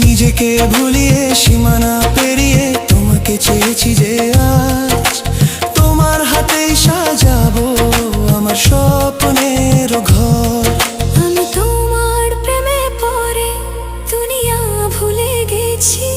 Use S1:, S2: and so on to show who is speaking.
S1: নিজেকে ভুলিয়ে সীমানা পেরিয়ে তোমাকে চেয়েছি যে আজ তোমার হাতেই সাজাবো আমার স্বপ্নের ঘর।
S2: আমি তোমার প্রেমে পড়ে দুনিয়া ভুলে গেছি।